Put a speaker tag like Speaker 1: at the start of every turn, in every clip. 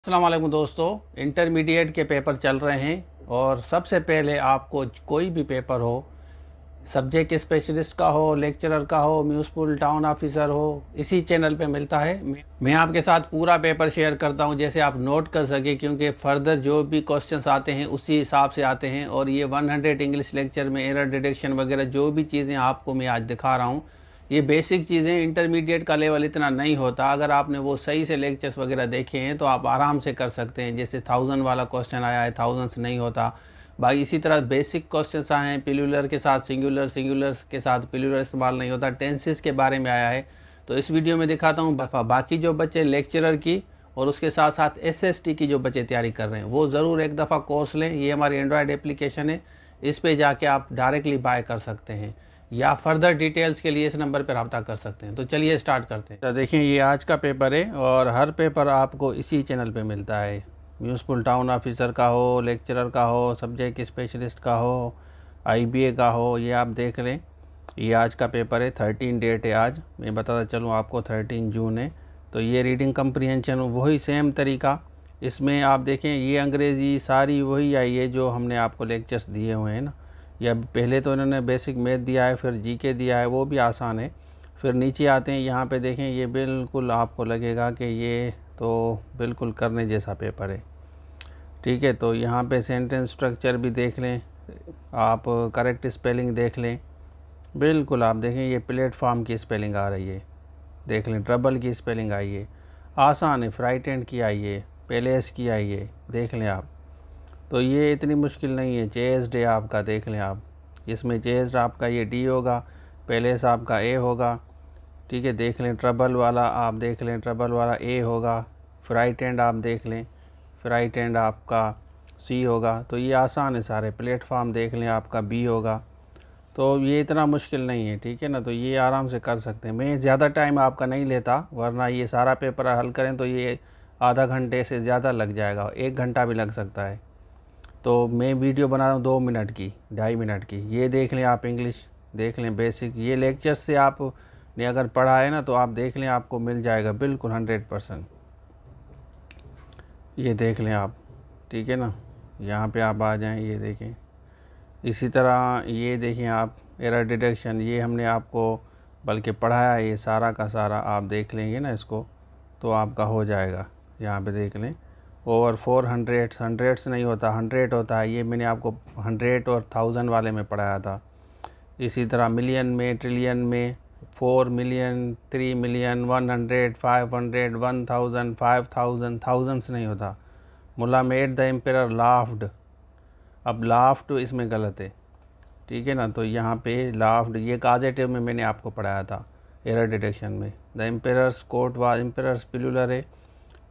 Speaker 1: अस्सलाम वालेकुम दोस्तों, इंटरमीडिएट के पेपर चल रहे हैं और सबसे पहले आपको कोई भी पेपर हो, सब्जेक्ट स्पेशलिस्ट का हो, लेक्चरर का हो, म्यूनसिपल टाउन ऑफिसर हो, इसी चैनल पे मिलता है। मैं आपके साथ पूरा पेपर शेयर करता हूं जैसे आप नोट कर सके, क्योंकि फर्दर जो भी क्वेश्चंस आते हैं उसी हिसाब से आते हैं। और ये 100 इंग्लिश लेक्चर में एरर डिटेक्शन वगैरह जो भी चीज़ें आपको मैं आज दिखा रहा हूँ, ये बेसिक चीज़ें। इंटरमीडिएट का लेवल इतना नहीं होता, अगर आपने वो सही से लेक्चर्स वगैरह देखे हैं तो आप आराम से कर सकते हैं। जैसे 1000 वाला क्वेश्चन आया है, थाउजेंड्स नहीं होता। बाकी इसी तरह बेसिक क्वेश्चंस आए हैं, पिलुलर के साथ सिंगुलर, सिंगुलर के साथ पिलुलर इस्तेमाल नहीं होता, टेंसेस के बारे में आया है। तो इस वीडियो में दिखाता हूँ। बाकी जो बच्चे लेक्चरर की और उसके साथ साथ एसएसटी की जो बच्चे तैयारी कर रहे हैं, वो ज़रूर एक दफ़ा कोर्स लें। ये हमारी एंड्रॉयड एप्लीकेशन है, इस पे जाके आप डायरेक्टली बाय कर सकते हैं या फर्दर डिटेल्स के लिए इस नंबर पर रब्ता कर सकते हैं। तो चलिए स्टार्ट करते हैं। तो देखिए, ये आज का पेपर है और हर पेपर आपको इसी चैनल पे मिलता है। म्यूनसिपल टाउन ऑफिसर का हो, लेक्चरर का हो, सब्जेक्ट स्पेशलिस्ट का हो, आईबीए का हो, ये आप देख लें। ये आज का पेपर है, 13 डेट है आज। मैं बताता चलूँ आपको, 13 जून है। तो ये रीडिंग कम्प्रीहेंशन वही सेम तरीका, इसमें आप देखें ये अंग्रेज़ी सारी वही आई है जो हमने आपको लेक्चर्स दिए हुए हैं ना। या पहले तो इन्होंने बेसिक मैथ दिया है, फिर जीके दिया है, वो भी आसान है। फिर नीचे आते हैं, यहाँ पे देखें, ये बिल्कुल आपको लगेगा कि ये तो बिल्कुल करने जैसा पेपर है। ठीक है, तो यहाँ पे सेंटेंस स्ट्रक्चर भी देख लें आप, करेक्ट स्पेलिंग देख लें। बिल्कुल आप देखें, ये प्लेटफॉर्म की स्पेलिंग आ रही है, देख लें। ट्रबल की स्पेलिंग आई है, आसान है। फ्राइटेंड की आई है, पैलेस की आई है, देख लें आप। तो ये इतनी मुश्किल नहीं है। चेस्ड है आपका, देख लें आप। इसमें चेस्ड आपका ये डी होगा, पैलेस आपका ए होगा। ठीक है, देख लें। ट्रबल वाला आप देख लें, ट्रबल वाला ए होगा। फ्राइटेंड आप देख लें, फ्राइटेंड आपका सी होगा। तो ये आसान है सारे। प्लेटफॉर्म देख लें, आपका बी होगा। तो ये इतना मुश्किल नहीं है, ठीक है ना। तो ये आराम से कर सकते हैं। मैं ज़्यादा टाइम आपका नहीं लेता, वरना ये सारा पेपर हल करें तो ये आधा घंटे से ज़्यादा लग जाएगा, 1 घंटा भी लग सकता है। तो मैं वीडियो बना रहा हूँ 2 मिनट की, 2.5 मिनट की। ये देख लें आप, इंग्लिश देख लें बेसिक। ये लेक्चर से आपने अगर पढ़ा है ना, तो आप देख लें, आपको मिल जाएगा बिल्कुल 100%। ये देख लें आप, ठीक है ना। यहाँ पे आप आ जाएं, ये देखें। इसी तरह ये देखें आप, एरर डिटेक्शन, ये हमने आपको बल्कि पढ़ाया है, ये सारा का सारा आप देख लेंगे ना इसको, तो आपका हो जाएगा। यहाँ पे देख लें, ओवर 400, हंड्रेड्स नहीं होता, 100 होता है। ये मैंने आपको 100 और 1000 वाले में पढ़ाया था। इसी तरह मिलियन में, ट्रिलियन में, 4 मिलियन, 3 मिलियन, 100, 500, 1000, 5000, थाउजेंड्स नहीं होता। मुल्ला मेड द एम्पेरर लाफ्ड, अब लाफ्ड इसमें गलत है, ठीक है ना। तो यहाँ पे लाफ्ड, ये काजेटिव में मैंने आपको पढ़ाया था एरर डिटेक्शन में। The emperor's coat was emperor's pullover है,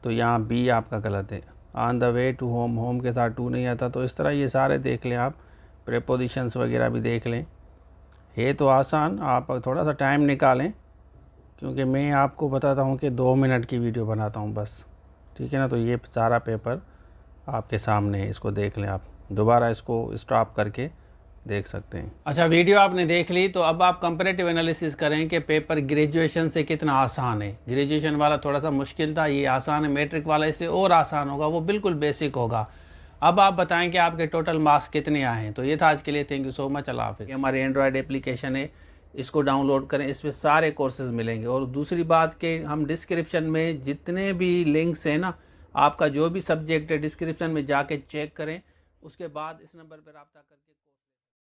Speaker 1: तो यहाँ बी आपका गलत है। On the way to home, home के साथ टू नहीं आता। तो इस तरह ये सारे देख लें आप, प्रेपोजिशंस वगैरह भी देख लें। है तो आसान, आप थोड़ा सा टाइम निकालें, क्योंकि मैं आपको बताता हूँ कि 2 मिनट की वीडियो बनाता हूँ बस, ठीक है ना। तो ये सारा पेपर आपके सामने है, इसको देख लें आप। दोबारा इसको स्टॉप करके देख सकते हैं। अच्छा, वीडियो आपने देख ली, तो अब आप कंपैरेटिव एनालिसिस करें कि पेपर ग्रेजुएशन से कितना आसान है। ग्रेजुएशन वाला थोड़ा सा मुश्किल था, ये आसान है। मैट्रिक वाला इससे और आसान होगा, वो बिल्कुल बेसिक होगा। अब आप बताएं कि आपके टोटल मार्क्स कितने आए हैं। तो ये था आज के लिए, थैंक यू सो मच, अल्लाह हाफिज़। हमारी एंड्रॉयड एप्लीकेशन है, इसको डाउनलोड करें, इसमें सारे कोर्सेज मिलेंगे। और दूसरी बात कि हम डिस्क्रिप्शन में जितने भी लिंक्स हैं ना, आपका जो भी सब्जेक्ट है, डिस्क्रिप्शन में जाके चेक करें, उसके बाद इस नंबर पर रब्ता करके